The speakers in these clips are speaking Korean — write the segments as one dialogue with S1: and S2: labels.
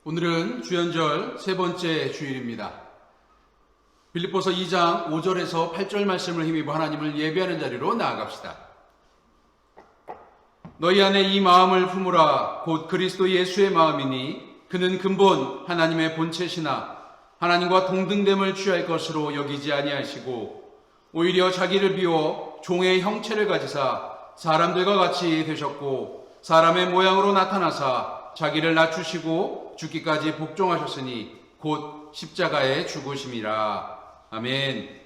S1: 오늘은 주연절 세 번째 주일입니다. 빌립보서 2장 5절에서 8절 말씀을 힘입어 하나님을 예배하는 자리로 나아갑시다. 너희 안에 이 마음을 품으라. 곧 그리스도 예수의 마음이니 그는 근본 하나님의 본체시나 하나님과 동등됨을 취할 것으로 여기지 아니하시고 오히려 자기를 비워 종의 형체를 가지사 사람들과 같이 되셨고 사람의 모양으로 나타나사 자기를 낮추시고 죽기까지 복종하셨으니 곧 십자가에 죽으심이라. 아멘.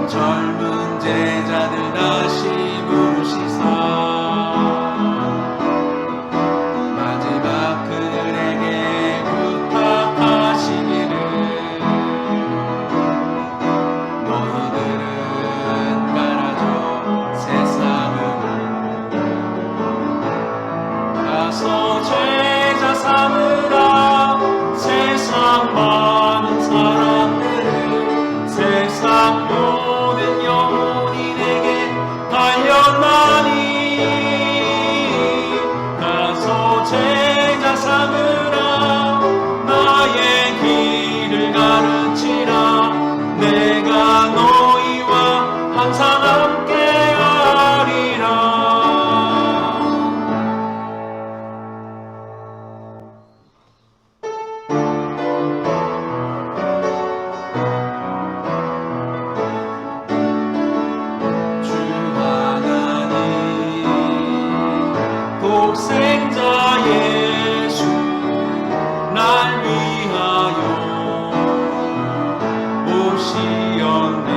S2: 젊은 제자들 다시 부르시사 마지막 그들에게 부탁하시기를 너희들은 가라져 세상으로 가서 제자 삼으라. 세상 많은 사람들을 세상 모든 영혼이 내게 달렸나니 가서 제자 삼으라. 나의 길을 가르치라. 내가 너희와 항상 함께하리라. 독생자 예수 날 위하여 오시었네.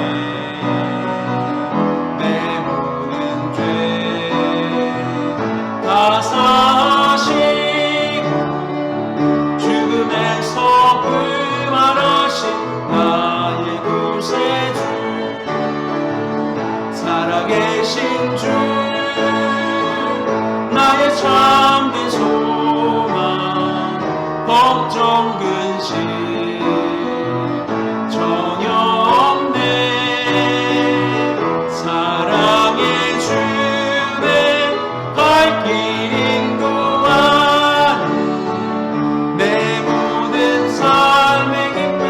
S2: 내 모든 죄 다 사하시고 죽음에서 부활하신 나의 구세주 살아계신 주 나의 참된 소망 걱정 근심 전혀 없네. 사랑의 주의 갈 길 인도하는 내 모든 삶의 기쁨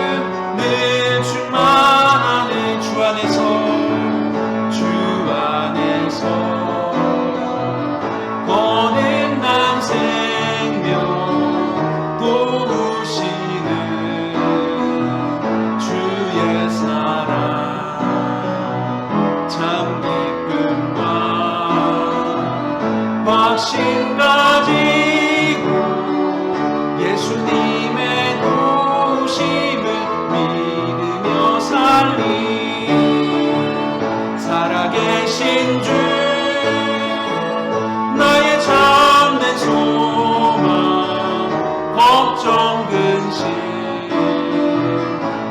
S2: 늘 충만하네. 주 안에서 거듭난 생명 도우시는 주의 사랑 참 기쁨과 확신 가지고 예수님의 도우심을 믿으며 살리 살아계신 주 나의 참된 소망 걱정 근심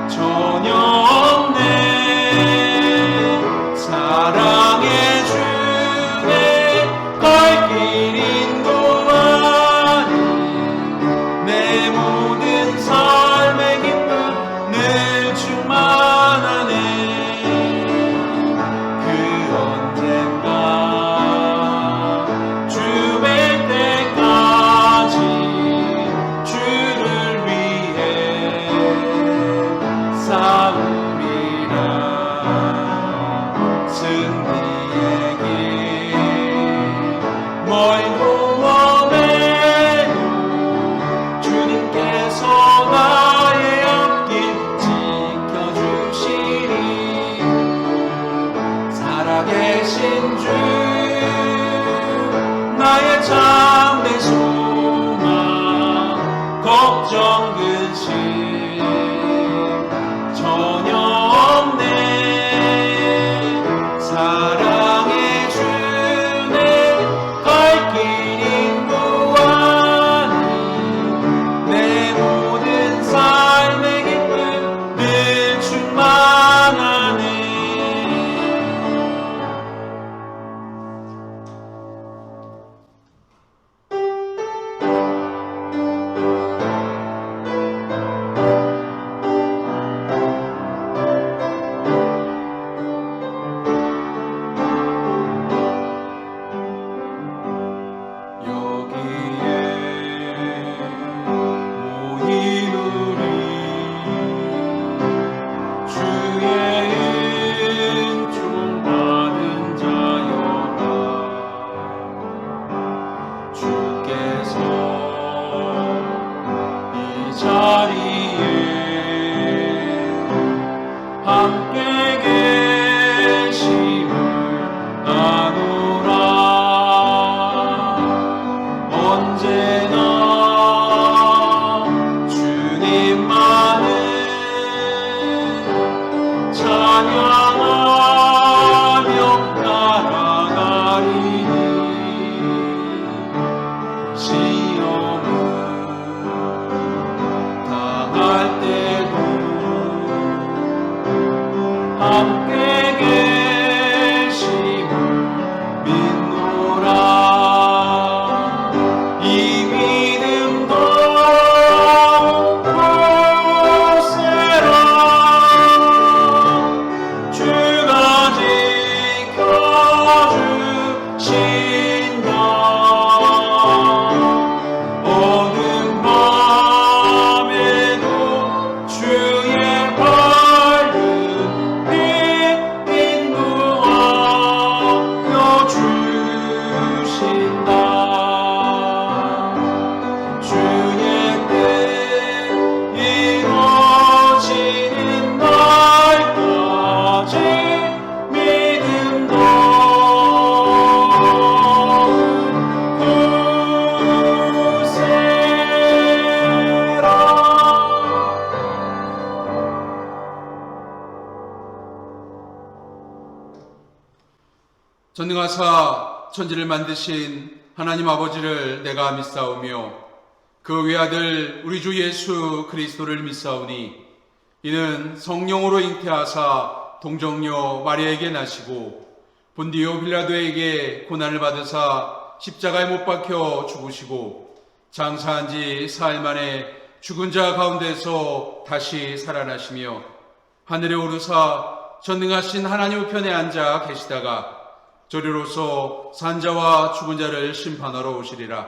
S2: 전혀 없네. 사랑의 주의 갈 길 인도하는 내 모든 삶의 기쁨 늘 충만하네. 그 언젠가 갈 때도 함께 계심을 믿노라. 이 믿음도 굳세라. 주가 지켜주신다. 어두운 밤에도 주의 밝은 빛 인도하여 주신다. 주의 뜻 이루어지는 날까지 믿음도 굳세라.
S1: 전능하사 천지를 만드신 하나님 아버지를 내가 믿사오며 그 외아들 우리 주 예수 그리스도를 믿사오니 이는 성령으로 잉태하사 동정녀 마리아에게 나시고 본디오 빌라도에게 고난을 받으사 십자가에 못 박혀 죽으시고 장사한 지 사흘 만에 죽은 자 가운데서 다시 살아나시며 하늘에 오르사 전능하신 하나님 우편에 앉아 계시다가 저리로서 산자와 죽은 자를 심판하러 오시리라.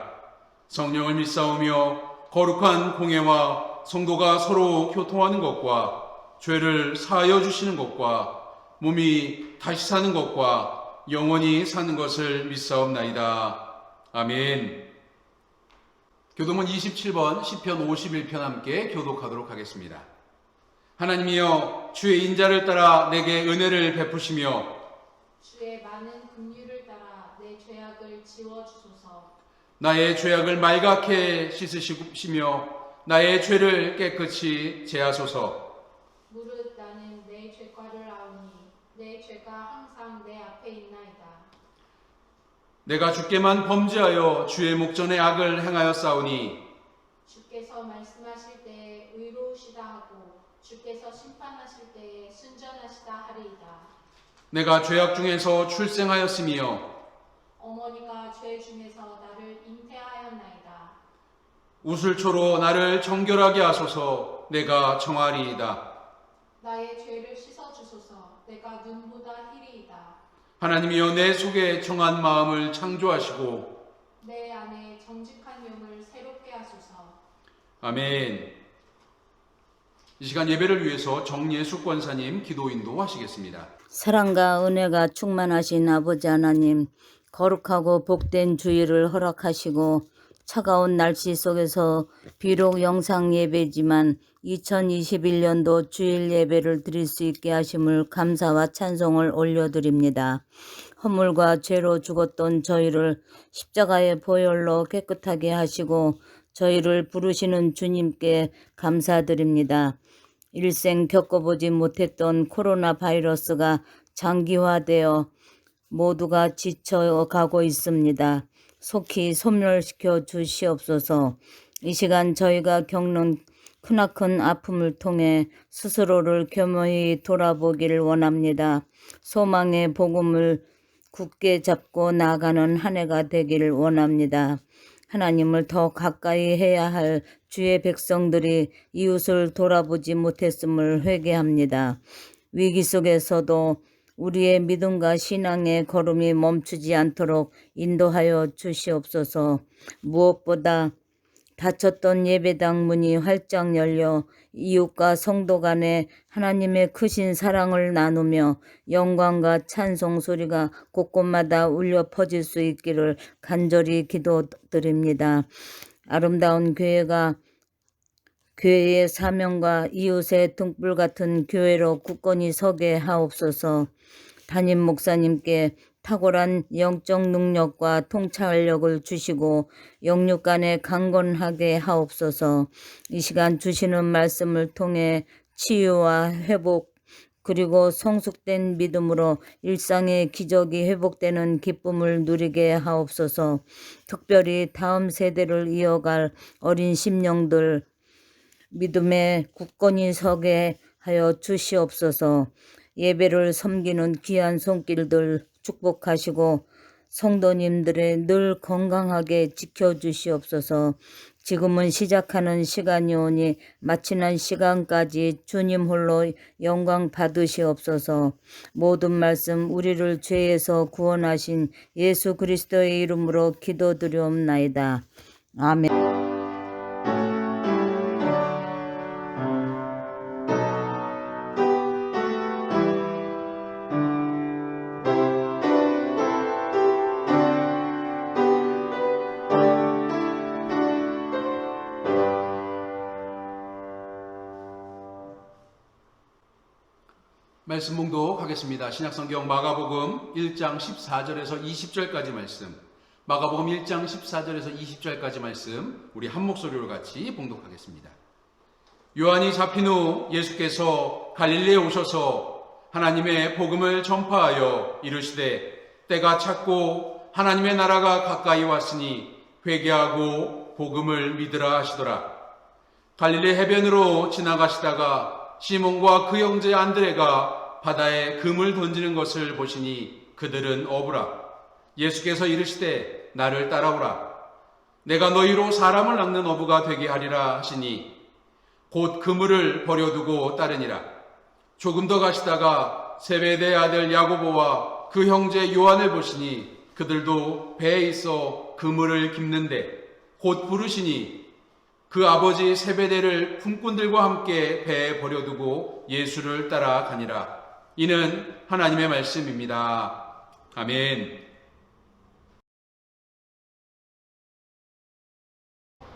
S1: 성령을 믿사오며 거룩한 공예와 성도가 서로 교통하는 것과 죄를 사하여 주시는 것과 몸이 다시 사는 것과 영원히 사는 것을 믿사옵나이다. 아멘. 교도문 27번 시편 51편 함께 교독하도록 하겠습니다. 하나님이여 주의 인자를 따라 내게 은혜를 베푸시며
S3: 주의 많은 긍휼을 따라 내 죄악을 지워주소서.
S1: 나의 죄악을 말갛게 씻으시며 나의 죄를 깨끗이 제하소서.
S3: 무릇 나는 내 죄과를 아오니 내 죄가 항상 내 앞에 있나이다.
S1: 내가 주께만 범죄하여 주의 목전에 악을 행하여 싸우니
S3: 주께서 말씀하실 때에 의로우시다 하고 주께서 심판하실 때에 순전하시다 하리이다.
S1: 내가 죄악 중에서 출생하였으며
S3: 어머니가 죄 중에서 나를 잉태하였나이다.
S1: 우슬초로 나를 정결하게 하소서. 내가 정하리이다.
S3: 나의 죄를 씻어주소서. 내가 눈보다 희리이다.
S1: 하나님이여 내 속에 정한 마음을 창조하시고
S3: 내 안에 정직한 영을 새롭게 하소서.
S1: 아멘. 이 시간 예배를 위해서 정예숙 권사님 기도 인도하시겠습니다.
S4: 사랑과 은혜가 충만하신 아버지 하나님, 거룩하고 복된 주일을 허락하시고 차가운 날씨 속에서 비록 영상 예배지만 2021년도 주일 예배를 드릴 수 있게 하심을 감사와 찬송을 올려드립니다. 허물과 죄로 죽었던 저희를 십자가의 보혈로 깨끗하게 하시고 저희를 부르시는 주님께 감사드립니다. 일생 겪어보지 못했던 코로나 바이러스가 장기화되어 모두가 지쳐가고 있습니다. 속히 소멸시켜 주시옵소서. 이 시간 저희가 겪는 크나큰 아픔을 통해 스스로를 겸허히 돌아보기를 원합니다. 소망의 복음을 굳게 잡고 나아가는 한 해가 되기를 원합니다. 하나님을 더 가까이 해야 할 주의 백성들이 이웃을 돌아보지 못했음을 회개합니다. 위기 속에서도 우리의 믿음과 신앙의 걸음이 멈추지 않도록 인도하여 주시옵소서. 무엇보다 닫혔던 예배당 문이 활짝 열려 이웃과 성도 간에 하나님의 크신 사랑을 나누며 영광과 찬송 소리가 곳곳마다 울려 퍼질 수 있기를 간절히 기도드립니다. 아름다운 교회의 사명과 이웃의 등불 같은 교회로 굳건히 서게 하옵소서. 담임 목사님께 탁월한 영적 능력과 통찰력을 주시고 영육 간에 강건하게 하옵소서. 이 시간 주시는 말씀을 통해 치유와 회복 그리고 성숙된 믿음으로 일상의 기적이 회복되는 기쁨을 누리게 하옵소서. 특별히 다음 세대를 이어갈 어린 심령들 믿음에 굳건히 서게 하여 주시옵소서. 예배를 섬기는 귀한 손길들 축복하시고 성도님들의 늘 건강하게 지켜주시옵소서. 지금은 시작하는 시간이 오니 마치는 시간까지 주님 홀로 영광 받으시옵소서. 모든 말씀 우리를 죄에서 구원하신 예수 그리스도의 이름으로 기도드리옵나이다. 아멘.
S1: 말씀 봉독하겠습니다. 신약성경 마가복음 1장 14절에서 20절까지 말씀, 마가복음 1장 14절에서 20절까지 말씀 우리 한 목소리로 같이 봉독하겠습니다. 요한이 잡힌 후 예수께서 갈릴리에 오셔서 하나님의 복음을 전파하여 이르시되 때가 찼고 하나님의 나라가 가까이 왔으니 회개하고 복음을 믿으라 하시더라. 갈릴리 해변으로 지나가시다가 시몬과 그 형제 안드레가 바다에 금을 던지는 것을 보시니 그들은 어부라. 예수께서 이르시되 나를 따라오라. 내가 너희로 사람을 낚는 어부가 되게 하리라 하시니 곧 그물을 버려두고 따르니라. 조금 더 가시다가 세베대의 아들 야고보와 그 형제 요한을 보시니 그들도 배에 있어 그물을 깁는데 곧 부르시니 그 아버지 세베대를 품꾼들과 함께 배에 버려두고 예수를 따라가니라. 이는 하나님의 말씀입니다. 아멘.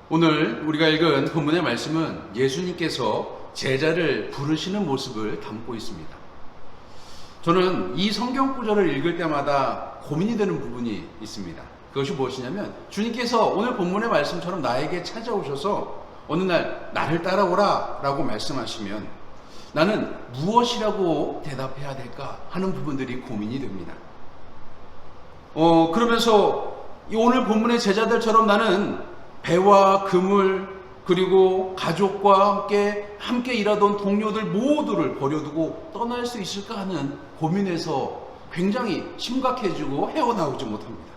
S1: 오늘 우리가 읽은 본문의 말씀은 예수님께서 제자를 부르시는 모습을 담고 있습니다. 저는 이 성경 구절을 읽을 때마다 고민이 되는 부분이 있습니다. 그것이 무엇이냐면 주님께서 오늘 본문의 말씀처럼 나에게 찾아오셔서 어느 날 나를 따라오라 라고 말씀하시면 나는 무엇이라고 대답해야 될까 하는 부분들이 고민이 됩니다. 그러면서 오늘 본문의 제자들처럼 나는 배와 그물 그리고 가족과 함께 일하던 동료들 모두를 버려두고 떠날 수 있을까 하는 고민에서 굉장히 심각해지고 헤어나오지 못합니다.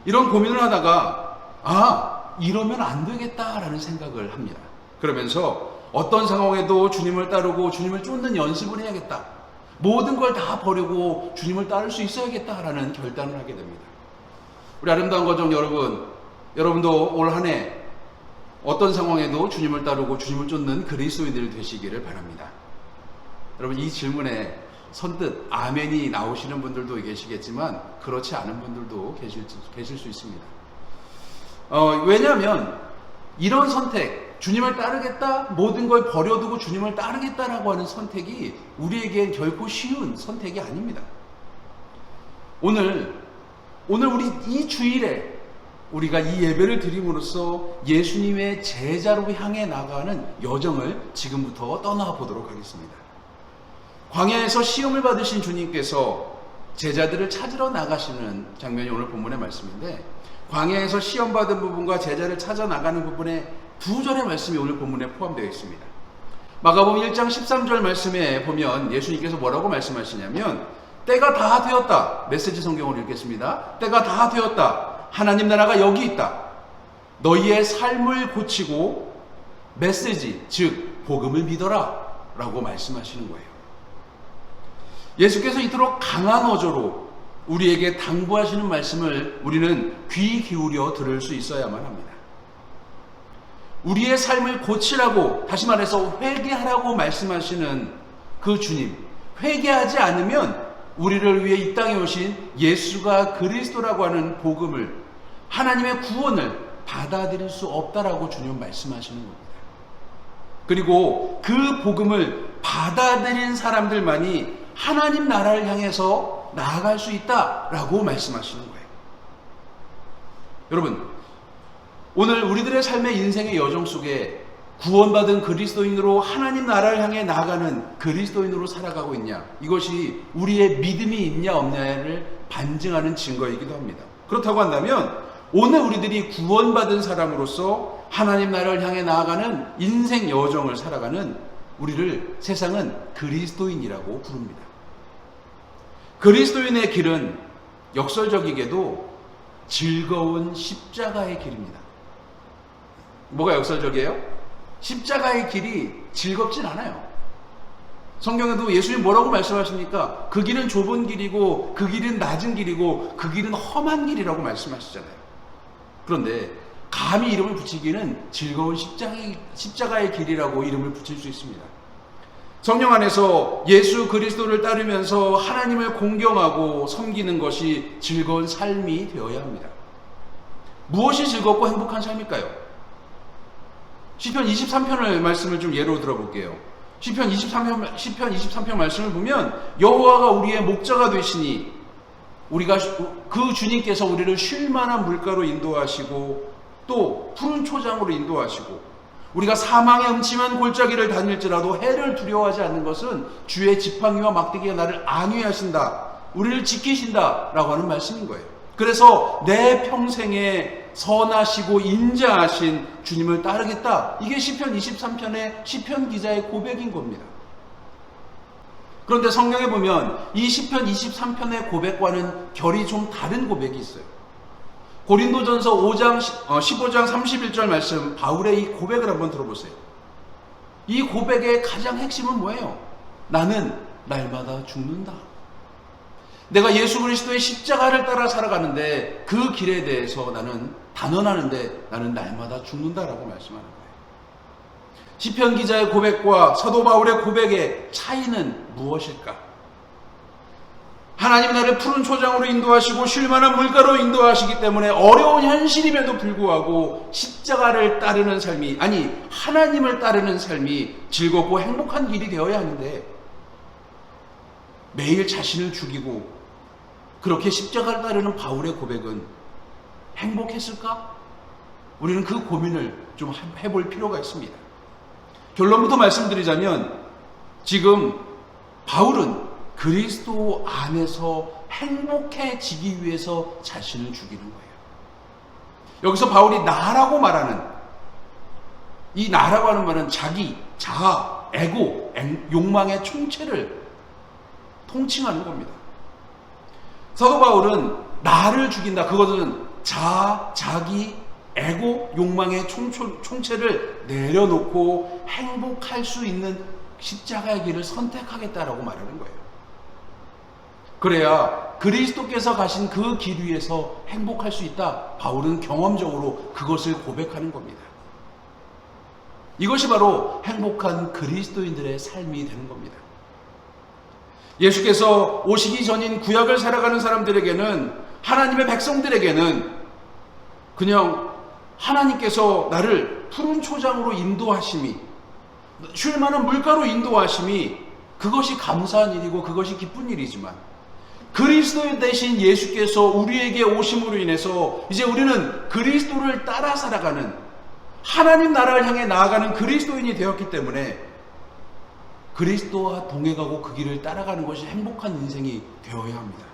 S1: 이런 고민을 하다가 이러면 안 되겠다라는 생각을 합니다. 그러면서 어떤 상황에도 주님을 따르고 주님을 쫓는 연습을 해야겠다. 모든 걸 다 버리고 주님을 따를 수 있어야겠다라는 결단을 하게 됩니다. 우리 아름다운 가족 여러분도 올 한 해 어떤 상황에도 주님을 따르고 주님을 쫓는 그리스도인들 되시기를 바랍니다. 여러분 이 질문에 선뜻 아멘이 나오시는 분들도 계시겠지만 그렇지 않은 분들도 계실 수 있습니다. 왜냐하면 이런 선택, 주님을 따르겠다, 모든 걸 버려두고 주님을 따르겠다라고 하는 선택이 우리에겐 결코 쉬운 선택이 아닙니다. 오늘 우리 이 주일에 우리가 이 예배를 드림으로써 예수님의 제자로 향해 나가는 여정을 지금부터 떠나보도록 하겠습니다. 광야에서 시험을 받으신 주님께서 제자들을 찾으러 나가시는 장면이 오늘 본문의 말씀인데 광야에서 시험받은 부분과 제자를 찾아 나가는 부분에 두 절의 말씀이 오늘 본문에 포함되어 있습니다. 마가복음 1장 13절 말씀에 보면 예수님께서 뭐라고 말씀하시냐면 때가 다 되었다. 메시지 성경으로 읽겠습니다. 때가 다 되었다. 하나님 나라가 여기 있다. 너희의 삶을 고치고 메시지, 즉 복음을 믿어라 라고 말씀하시는 거예요. 예수께서 이토록 강한 어조로 우리에게 당부하시는 말씀을 우리는 귀 기울여 들을 수 있어야만 합니다. 우리의 삶을 고치라고, 다시 말해서 회개하라고 말씀하시는 그 주님, 회개하지 않으면 우리를 위해 이 땅에 오신 예수가 그리스도라고 하는 복음을, 하나님의 구원을 받아들일 수 없다라고 주님 말씀하시는 겁니다. 그리고 그 복음을 받아들인 사람들만이 하나님 나라를 향해서 나아갈 수 있다라고 말씀하시는 거예요. 여러분, 오늘 우리들의 삶의 인생의 여정 속에 구원받은 그리스도인으로 하나님 나라를 향해 나아가는 그리스도인으로 살아가고 있냐, 이것이 우리의 믿음이 있냐 없냐를 반증하는 증거이기도 합니다. 그렇다고 한다면 오늘 우리들이 구원받은 사람으로서 하나님 나라를 향해 나아가는 인생 여정을 살아가는 우리를 세상은 그리스도인이라고 부릅니다. 그리스도인의 길은 역설적이게도 즐거운 십자가의 길입니다. 뭐가 역설적이에요? 십자가의 길이 즐겁진 않아요. 성경에도 예수님 뭐라고 말씀하십니까? 그 길은 좁은 길이고 그 길은 낮은 길이고 그 길은 험한 길이라고 말씀하시잖아요. 그런데 감히 이름을 붙이기는 즐거운 십자가의 길이라고 이름을 붙일 수 있습니다. 성령 안에서 예수 그리스도를 따르면서 하나님을 공경하고 섬기는 것이 즐거운 삶이 되어야 합니다. 무엇이 즐겁고 행복한 삶일까요? 시편 23편의 말씀을 좀 예로 들어볼게요. 시편 23편 말씀을 보면 여호와가 우리의 목자가 되시니 우리가 그 주님께서 우리를 쉴 만한 물가로 인도하시고 또 푸른 초장으로 인도하시고 우리가 사망의 음침한 골짜기를 다닐지라도 해를 두려워하지 않는 것은 주의 지팡이와 막대기가 나를 안위하신다, 우리를 지키신다 라고 하는 말씀인 거예요. 그래서 내 평생에 선하시고 인자하신 주님을 따르겠다, 이게 시편 23편의 시편 기자의 고백인 겁니다. 그런데 성경에 보면 이 시편 23편의 고백과는 결이 좀 다른 고백이 있어요. 고린도전서 15장 31절 말씀, 바울의 이 고백을 한번 들어보세요. 이 고백의 가장 핵심은 뭐예요? 나는 날마다 죽는다. 내가 예수 그리스도의 십자가를 따라 살아가는데 그 길에 대해서 나는 단언하는데 나는 날마다 죽는다라고 말씀하는 거예요. 시편 기자의 고백과 사도 바울의 고백의 차이는 무엇일까? 하나님 나를 푸른 초장으로 인도하시고 쉴만한 물가로 인도하시기 때문에 어려운 현실임에도 불구하고 십자가를 따르는 삶이, 아니 하나님을 따르는 삶이 즐겁고 행복한 길이 되어야 하는데 매일 자신을 죽이고 그렇게 십자가를 따르는 바울의 고백은 행복했을까? 우리는 그 고민을 좀 해볼 필요가 있습니다. 결론부터 말씀드리자면 지금 바울은 그리스도 안에서 행복해지기 위해서 자신을 죽이는 거예요. 여기서 바울이 나라고 말하는, 이 나라고 하는 말은 자기, 자아, 에고, 욕망의 총체를 통칭하는 겁니다. 사도 바울은 나를 죽인다, 그것은 자아, 자기, 에고, 욕망의 총체를 내려놓고 행복할 수 있는 십자가의 길을 선택하겠다라고 말하는 거예요. 그래야 그리스도께서 가신 그 길 위에서 행복할 수 있다, 바울은 경험적으로 그것을 고백하는 겁니다. 이것이 바로 행복한 그리스도인들의 삶이 되는 겁니다. 예수께서 오시기 전인 구약을 살아가는 사람들에게는, 하나님의 백성들에게는 그냥 하나님께서 나를 푸른 초장으로 인도하심이, 쉴 만한 물가로 인도하심이 그것이 감사한 일이고 그것이 기쁜 일이지만, 그리스도 대신 예수께서 우리에게 오심으로 인해서 이제 우리는 그리스도를 따라 살아가는, 하나님 나라를 향해 나아가는 그리스도인이 되었기 때문에 그리스도와 동행하고 그 길을 따라가는 것이 행복한 인생이 되어야 합니다.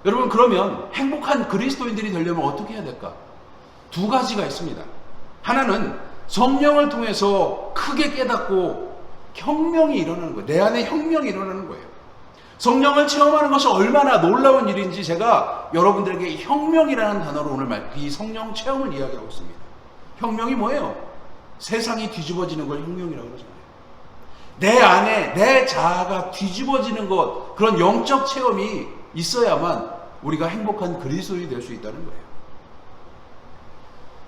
S1: 여러분, 그러면 행복한 그리스도인들이 되려면 어떻게 해야 될까? 두 가지가 있습니다. 하나는 성령을 통해서 크게 깨닫고 혁명이 일어나는 거예요. 내 안에 혁명이 일어나는 거예요. 성령을 체험하는 것이 얼마나 놀라운 일인지 제가 여러분들에게 혁명이라는 단어로 오늘 이 성령 체험을 이야기하고 있습니다. 혁명이 뭐예요? 세상이 뒤집어지는 걸 혁명이라고 그러잖아요. 내 안에 내 자아가 뒤집어지는 것, 그런 영적 체험이 있어야만 우리가 행복한 그리스도인이 될 수 있다는 거예요.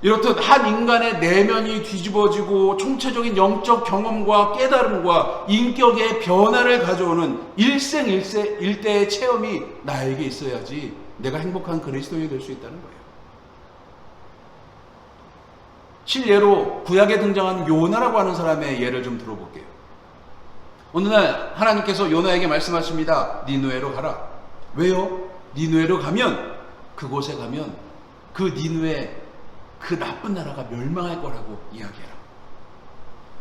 S1: 이렇듯 한 인간의 내면이 뒤집어지고 총체적인 영적 경험과 깨달음과 인격의 변화를 가져오는 일생일대의 체험이 나에게 있어야지 내가 행복한 그리스도인이 될 수 있다는 거예요. 실예로 구약에 등장하는 요나라고 하는 사람의 예를 좀 들어볼게요. 어느 날 하나님께서 요나에게 말씀하십니다. 니느웨로 가라. 왜요? 니느웨로 가면, 그곳에 가면 그 니느웨, 그 나쁜 나라가 멸망할 거라고 이야기해라.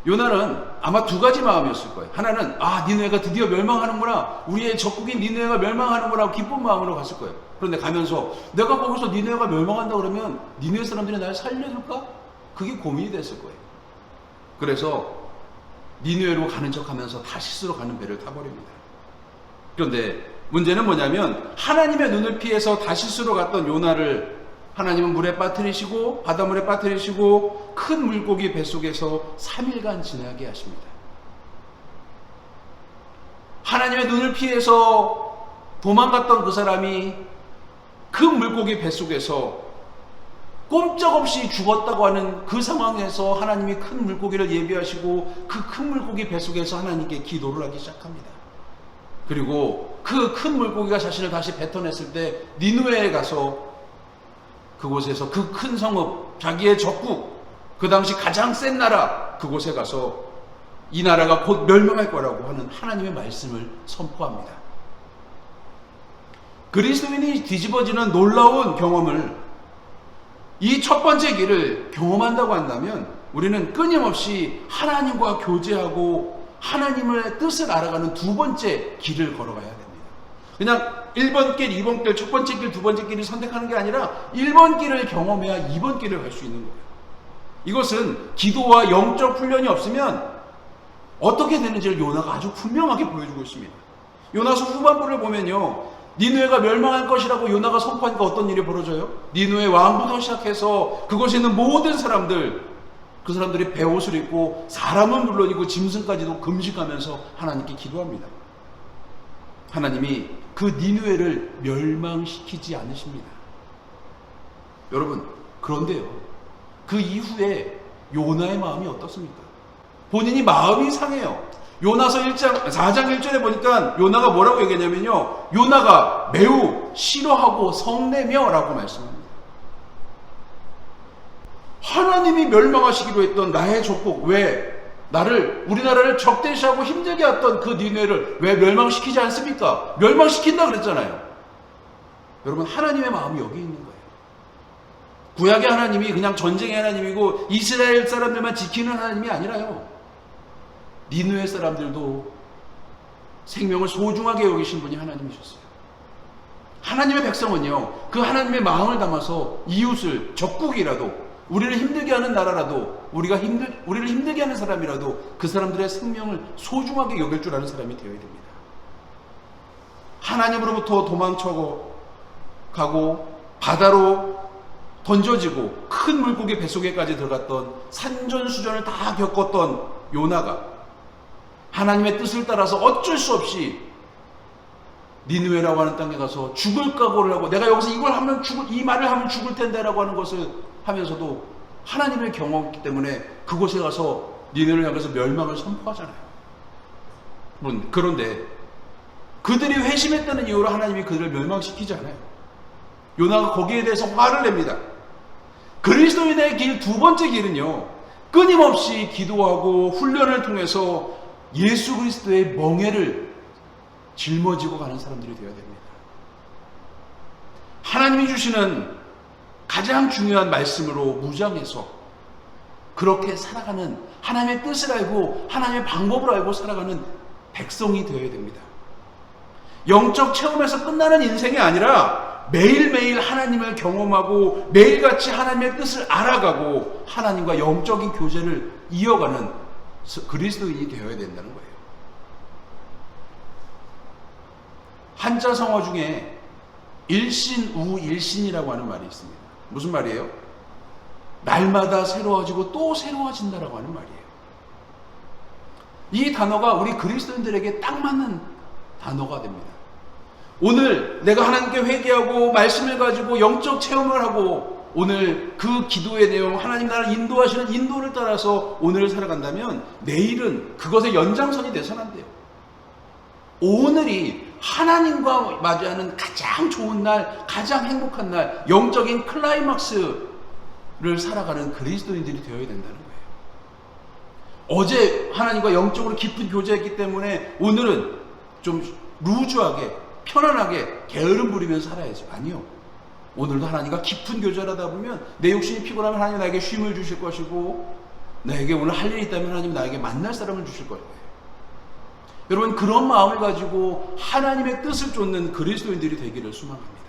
S1: 요나는 아마 두 가지 마음이었을 거예요. 하나는 니느웨가 드디어 멸망하는구나, 우리의 적국인 니느웨가 멸망하는구나 하고 기쁜 마음으로 갔을 거예요. 그런데 가면서 내가 거기서 니느웨가 멸망한다 그러면 니느웨 사람들이 날 살려줄까? 그게 고민이 됐을 거예요. 그래서 니느웨로 가는 척하면서 다시스로 가는 배를 타버립니다. 그런데 문제는 뭐냐면 하나님의 눈을 피해서 다시스로 갔던 요나를 하나님은 물에 빠뜨리시고 바닷물에 빠뜨리시고 큰 물고기 뱃속에서 3일간 지나게 하십니다. 하나님의 눈을 피해서 도망갔던 그 사람이 그 물고기 뱃속에서 꼼짝없이 죽었다고 하는 그 상황에서 하나님이 큰 물고기를 예비하시고 그 큰 물고기 뱃속에서 하나님께 기도를 하기 시작합니다. 그리고 그 큰 물고기가 자신을 다시 뱉어냈을 때 니느웨에 가서 그곳에서 그 큰 성읍, 자기의 적국, 그 당시 가장 센 나라, 그곳에 가서 이 나라가 곧 멸망할 거라고 하는 하나님의 말씀을 선포합니다. 그리스도인이 뒤집어지는 놀라운 경험을, 이 첫 번째 길을 경험한다고 한다면 우리는 끊임없이 하나님과 교제하고 하나님의 뜻을 알아가는 두 번째 길을 걸어가야 됩니다. 그냥 1번 길, 2번 길, 첫 번째 길, 두 번째 길을 선택하는 게 아니라 1번 길을 경험해야 2번 길을 갈 수 있는 거예요. 이것은 기도와 영적 훈련이 없으면 어떻게 되는지를 요나가 아주 분명하게 보여주고 있습니다. 요나서 후반부를 보면요, 니느웨가 멸망할 것이라고 요나가 선포하니까 어떤 일이 벌어져요? 니느웨 왕부터 시작해서 그곳에 있는 모든 사람들, 그 사람들이 베옷을 입고 사람은 물론이고 짐승까지도 금식하면서 하나님께 기도합니다. 하나님이 그 니느웨를 멸망시키지 않으십니다. 여러분, 그런데요, 그 이후에 요나의 마음이 어떻습니까? 본인이 마음이 상해요. 요나서 4장 1절에 보니까 요나가 뭐라고 얘기했냐면요, 요나가 매우 싫어하고 성내며 라고 말씀합니다. 하나님이 멸망하시기로 했던 나의 족속, 왜 우리나라를 적대시하고 힘들게 했던 그 니느웨를 왜 멸망시키지 않습니까? 멸망시킨다 그랬잖아요. 여러분, 하나님의 마음이 여기 있는 거예요. 구약의 하나님이 그냥 전쟁의 하나님이고 이스라엘 사람들만 지키는 하나님이 아니라요, 니느웨 사람들도 생명을 소중하게 여기신 분이 하나님이셨어요. 하나님의 백성은요, 그 하나님의 마음을 담아서 이웃을, 적국이라도, 우리를 힘들게 하는 나라라도, 우리를 힘들게 하는 사람이라도 그 사람들의 생명을 소중하게 여길 줄 아는 사람이 되어야 됩니다. 하나님으로부터 도망쳐 가고 바다로 던져지고 큰 물고기 뱃속에까지 들어갔던 산전수전을 다 겪었던 요나가 하나님의 뜻을 따라서 어쩔 수 없이 니느웨라고 하는 땅에 가서 죽을 각오를 하고, 내가 여기서 이 말을 하면 죽을 텐데 라고 하는 것을 하면서도 하나님의 경험이기 때문에 그곳에 가서 니느웨를 향해서 멸망을 선포하잖아요. 그런데 그들이 회심했다는 이유로 하나님이 그들을 멸망시키지 않아요. 요나가 거기에 대해서 화를 냅니다. 그리스도인의 길, 두 번째 길은요, 끊임없이 기도하고 훈련을 통해서 예수 그리스도의 멍에를 짊어지고 가는 사람들이 되어야 됩니다. 하나님이 주시는 가장 중요한 말씀으로 무장해서 그렇게 살아가는, 하나님의 뜻을 알고 하나님의 방법을 알고 살아가는 백성이 되어야 됩니다. 영적 체험에서 끝나는 인생이 아니라 매일매일 하나님을 경험하고 매일같이 하나님의 뜻을 알아가고 하나님과 영적인 교제를 이어가는 그리스도인이 되어야 된다는 거예요. 한자 성어 중에 일신우일신이라고 하는 말이 있습니다. 무슨 말이에요? 날마다 새로워지고 또 새로워진다라고 하는 말이에요. 이 단어가 우리 그리스도인들에게 딱 맞는 단어가 됩니다. 오늘 내가 하나님께 회개하고 말씀을 가지고 영적 체험을 하고 오늘 그 기도의 내용, 하나님 나를 인도하시는 인도를 따라서 오늘을 살아간다면 내일은 그것의 연장선이 돼서는 안 돼요. 오늘이 하나님과 맞이하는 가장 좋은 날, 가장 행복한 날, 영적인 클라이막스를 살아가는 그리스도인들이 되어야 된다는 거예요. 어제 하나님과 영적으로 깊은 교제했기 때문에 오늘은 좀 루즈하게, 편안하게 게으름 부리면서 살아야지. 아니요. 오늘도 하나님과 깊은 교제를 하다 보면 내 욕심이 피곤하면 하나님 나에게 쉼을 주실 것이고, 나에게 오늘 할 일이 있다면 하나님 나에게 만날 사람을 주실 거예요. 여러분, 그런 마음을 가지고 하나님의 뜻을 쫓는 그리스도인들이 되기를 소망합니다.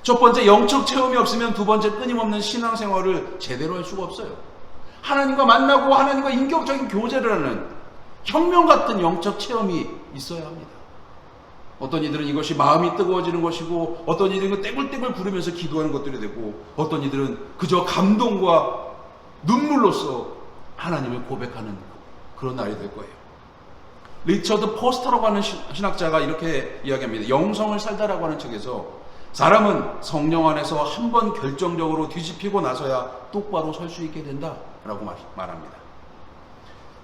S1: 첫 번째, 영적 체험이 없으면 두 번째, 끊임없는 신앙생활을 제대로 할 수가 없어요. 하나님과 만나고 하나님과 인격적인 교제를 하는 혁명 같은 영적 체험이 있어야 합니다. 어떤 이들은 이것이 마음이 뜨거워지는 것이고, 어떤 이들은 떼굴떼굴 부르면서 기도하는 것들이 되고, 어떤 이들은 그저 감동과 눈물로써 하나님을 고백하는 그런 날이 될 거예요. 리처드 포스터라고 하는 신학자가 이렇게 이야기합니다. 영성을 살다라고 하는 책에서 사람은 성령 안에서 한 번 결정적으로 뒤집히고 나서야 똑바로 설 수 있게 된다라고 말합니다.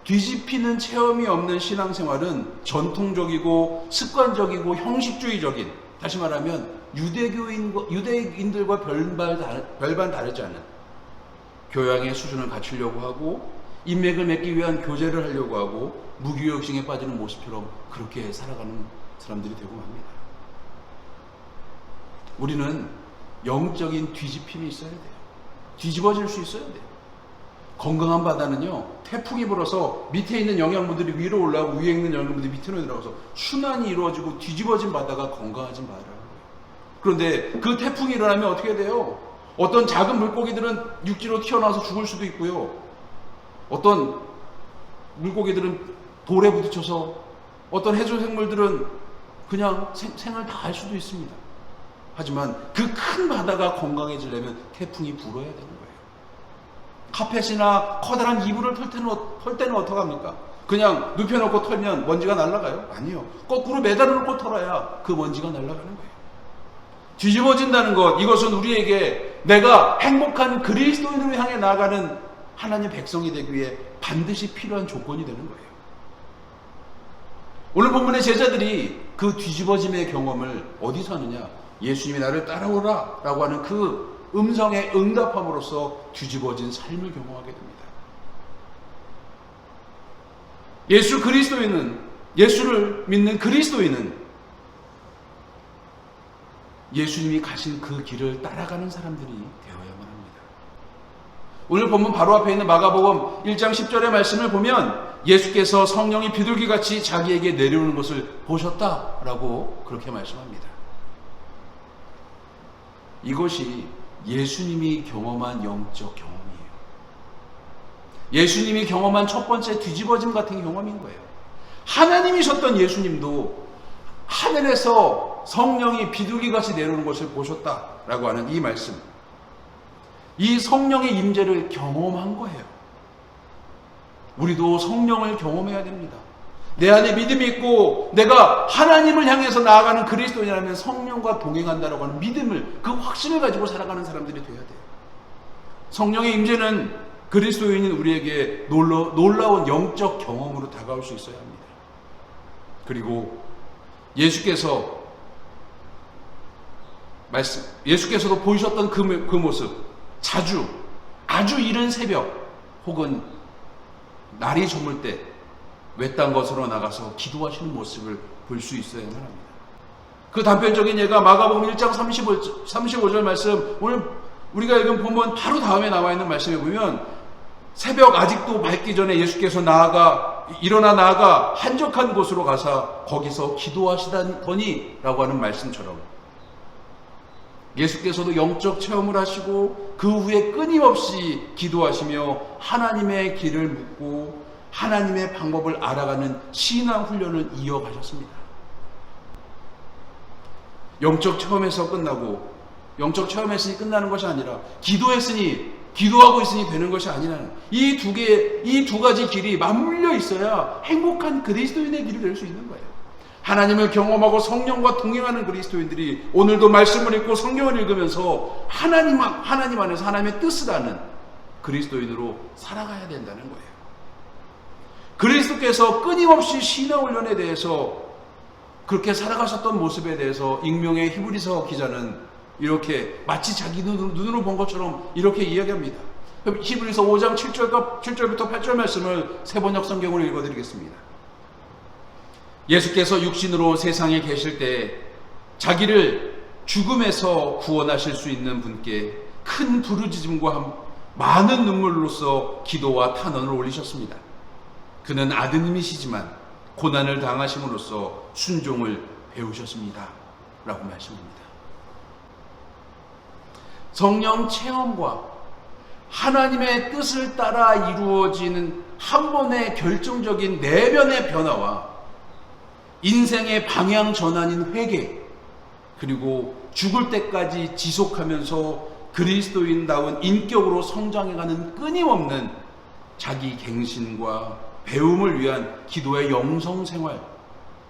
S1: 뒤집히는 체험이 없는 신앙생활은 전통적이고 습관적이고 형식주의적인, 다시 말하면 유대인들과 별반 다르지 않은 교양의 수준을 갖추려고 하고 인맥을 맺기 위한 교제를 하려고 하고 무기력증에 빠지는 모습처럼 그렇게 살아가는 사람들이 되고 맙니다. 우리는 영적인 뒤집힘이 있어야 돼요. 뒤집어질 수 있어야 돼요. 건강한 바다는요, 태풍이 불어서 밑에 있는 영양분들이 위로 올라오고 위에 있는 영양분들이 밑으로 내려가서 순환이 이루어지고 뒤집어진 바다가 건강해진 바다라는 거예요. 그런데 그 태풍이 일어나면 어떻게 돼요? 어떤 작은 물고기들은 육지로 튀어나와서 죽을 수도 있고요. 어떤 물고기들은 돌에 부딪혀서, 어떤 해조 생물들은 그냥 생을 다 할 수도 있습니다. 하지만 그 큰 바다가 건강해지려면 태풍이 불어야 되는 거예요. 카펫이나 커다란 이불을 털 때는 어떡합니까? 그냥 눕혀놓고 털면 먼지가 날아가요? 아니요. 거꾸로 매달아놓고 털어야 그 먼지가 날아가는 거예요. 뒤집어진다는 것, 이것은 우리에게 내가 행복한 그리스도인으로 향해 나아가는 하나님 백성이 되기 위해 반드시 필요한 조건이 되는 거예요. 오늘 본문의 제자들이 그 뒤집어짐의 경험을 어디서 하느냐? 예수님이 나를 따라오라 라고 하는 그 음성에 응답함으로써 뒤집어진 삶을 경험하게 됩니다. 예수를 믿는 그리스도인은 예수님이 가신 그 길을 따라가는 사람들이 되어야만 합니다. 오늘 본문 바로 앞에 있는 마가복음 1장 10절의 말씀을 보면 예수께서 성령이 비둘기같이 자기에게 내려오는 것을 보셨다라고 그렇게 말씀합니다. 이것이 예수님이 경험한 영적 경험이에요. 예수님이 경험한 첫 번째 뒤집어짐 같은 경험인 거예요. 하나님이셨던 예수님도 하늘에서 성령이 비둘기같이 내려오는 것을 보셨다라고 하는 이 말씀, 이 성령의 임재를 경험한 거예요. 우리도 성령을 경험해야 됩니다. 내 안에 믿음이 있고 내가 하나님을 향해서 나아가는 그리스도인이라면 성령과 동행한다라고 하는 믿음을, 그 확신을 가지고 살아가는 사람들이 되어야 돼요. 성령의 임재는 그리스도인인 우리에게 놀라운 영적 경험으로 다가올 수 있어야 합니다. 그리고 예수께서도 보이셨던 그 모습, 아주 이른 새벽 혹은 날이 저물 때 외딴 것으로 나가서 기도하시는 모습을 볼 수 있어야만 합니다. 그 단편적인 예가 마가복음 1장 35절 말씀, 오늘 우리가 읽은 본문 바로 다음에 나와 있는 말씀에 보면 새벽 아직도 밝기 전에 예수께서 일어나 나아가 한적한 곳으로 가서 거기서 기도하시다더니 라고 하는 말씀처럼 예수께서도 영적 체험을 하시고 그 후에 끊임없이 기도하시며 하나님의 길을 묻고 하나님의 방법을 알아가는 신앙 훈련을 이어가셨습니다. 영적 체험에서 끝나고, 영적 체험했으니 끝나는 것이 아니라 기도하고 있으니 되는 것이 아니라는 이 두 가지 길이 맞물려 있어야 행복한 그리스도인의 길이 될 수 있는 거예요. 하나님을 경험하고 성령과 동행하는 그리스도인들이 오늘도 말씀을 읽고 성경을 읽으면서 하나님 안에서 하나님의 뜻을 아는 그리스도인으로 살아가야 된다는 거예요. 그리스도께서 끊임없이 신앙훈련에 대해서 그렇게 살아가셨던 모습에 대해서 익명의 히브리서 기자는 이렇게 마치 자기 눈으로 본 것처럼 이렇게 이야기합니다. 히브리서 5장 7절부터 8절 말씀을 새번역 성경으로 읽어드리겠습니다. 예수께서 육신으로 세상에 계실 때 자기를 죽음에서 구원하실 수 있는 분께 큰 부르짖음과 많은 눈물로써 기도와 탄원을 올리셨습니다. 그는 아드님이시지만 고난을 당하심으로써 순종을 배우셨습니다. 라고 말씀합니다. 성령 체험과 하나님의 뜻을 따라 이루어지는 한 번의 결정적인 내면의 변화와 인생의 방향 전환인 회개, 그리고 죽을 때까지 지속하면서 그리스도인다운 인격으로 성장해가는 끊임없는 자기 갱신과 배움을 위한 기도의 영성생활,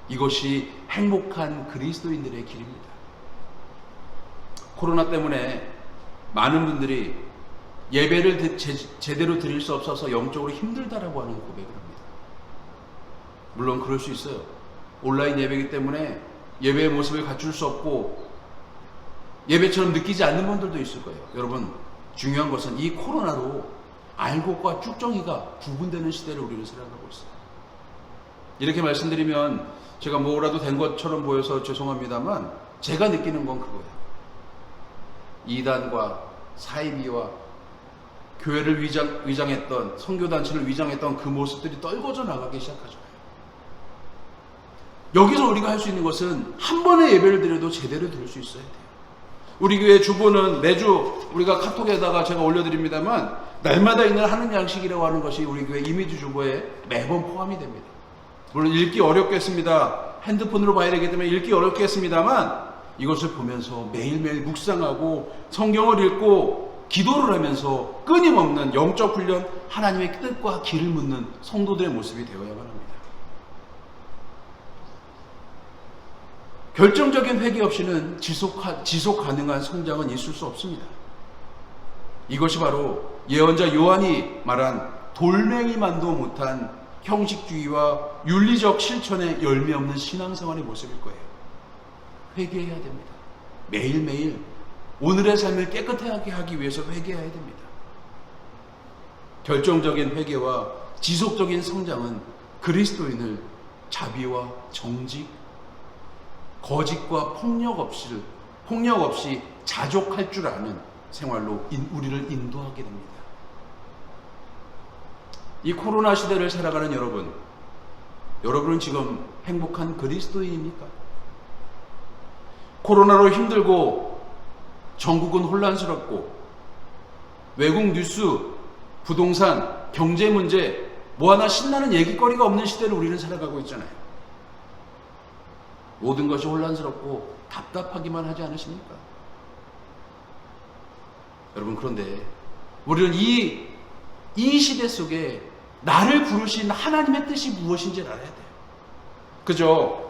S1: 이것이 행복한 그리스도인들의 길입니다. 코로나 때문에 많은 분들이 예배를 제대로 드릴 수 없어서 영적으로 힘들다라고 하는 고백을 합니다. 물론 그럴 수 있어요. 온라인 예배이기 때문에 예배의 모습을 갖출 수 없고 예배처럼 느끼지 않는 분들도 있을 거예요. 여러분, 중요한 것은 이 코로나로 알곡과 쭉정이가 구분되는 시대를 우리는 살아가고 있어요. 이렇게 말씀드리면 제가 뭐라도 된 것처럼 보여서 죄송합니다만 제가 느끼는 건 그거예요. 이단과 사이비와 교회를 위장했던, 선교단체를 위장했던 그 모습들이 떨궈져 나가기 시작하죠. 여기서 우리가 할 수 있는 것은 한 번의 예배를 드려도 제대로 드릴 수 있어야 돼요. 우리 교회 주보는 매주 우리가 카톡에다가 제가 올려드립니다만 날마다 있는 하는 양식이라고 하는 것이 우리 교회 이미지 주보에 매번 포함이 됩니다. 물론 읽기 어렵겠습니다. 핸드폰으로 봐야 되기 때문에 읽기 어렵겠습니다만 이것을 보면서 매일매일 묵상하고 성경을 읽고 기도를 하면서 끊임없는 영적 훈련, 하나님의 뜻과 길을 묻는 성도들의 모습이 되어야만 합니다. 결정적인 회개 없이는 지속 가능한 성장은 있을 수 없습니다. 이것이 바로 예언자 요한이 말한 돌멩이만도 못한 형식주의와 윤리적 실천의 열매 없는 신앙생활의 모습일 거예요. 회개해야 됩니다. 매일매일 오늘의 삶을 깨끗하게 하기 위해서 회개해야 됩니다. 결정적인 회개와 지속적인 성장은 그리스도인을 자비와 정직, 거짓과 폭력 없이 자족할 줄 아는 생활로 우리를 인도하게 됩니다. 이 코로나 시대를 살아가는 여러분은 지금 행복한 그리스도인입니까? 코로나로 힘들고 전국은 혼란스럽고 외국 뉴스, 부동산, 경제 문제 뭐 하나 신나는 얘기거리가 없는 시대를 우리는 살아가고 있잖아요. 모든 것이 혼란스럽고 답답하기만 하지 않으십니까? 여러분, 그런데 우리는 이 시대 속에 나를 부르신 하나님의 뜻이 무엇인지를 알아야 돼요. 그죠?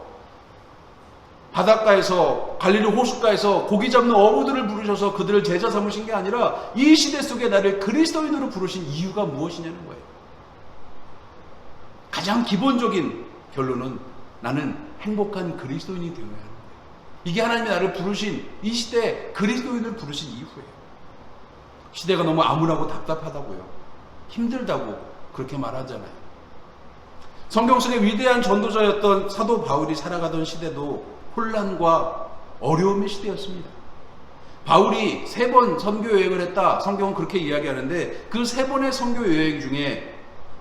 S1: 바닷가에서, 갈릴리 호숫가에서 고기 잡는 어부들을 부르셔서 그들을 제자 삼으신 게 아니라 이 시대 속에 나를 그리스도인으로 부르신 이유가 무엇이냐는 거예요. 가장 기본적인 결론은 나는 행복한 그리스도인이 되어야 하는 거예요. 이게 하나님이 나를 부르신, 이 시대에 그리스도인을 부르신 이유예요. 시대가 너무 암울하고 답답하다고요, 힘들다고 그렇게 말하잖아요. 성경 속의 위대한 전도자였던 사도 바울이 살아가던 시대도 혼란과 어려움의 시대였습니다. 바울이 3번 선교 여행을 했다, 성경은 그렇게 이야기하는데 그 3번의 선교 여행 중에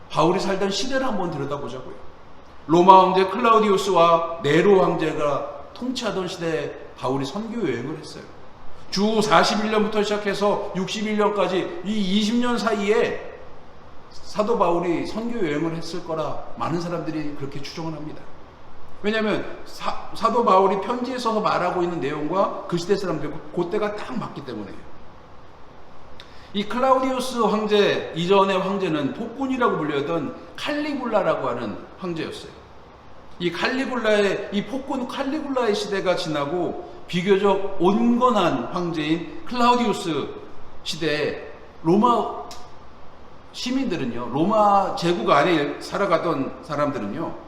S1: 바울이 살던 시대를 한번 들여다보자고요. 로마 황제 클라우디우스와 네로 황제가 통치하던 시대에 바울이 선교 여행을 했어요. 주 41년부터 시작해서 61년까지 이 20년 사이에 사도 바울이 선교 여행을 했을 거라 많은 사람들이 그렇게 추정을 합니다. 왜냐하면 사도 바울이 편지에 써서 말하고 있는 내용과 그 시대 사람들 그때가 딱 맞기 때문에요. 이 클라우디우스 황제 이전의 황제는 폭군이라고 불리던 칼리굴라라고 하는 황제였어요. 이 폭군 칼리굴라의 시대가 지나고 비교적 온건한 황제인 클라우디우스 시대에 로마 시민들은요, 로마 제국 안에 살아가던 사람들은요,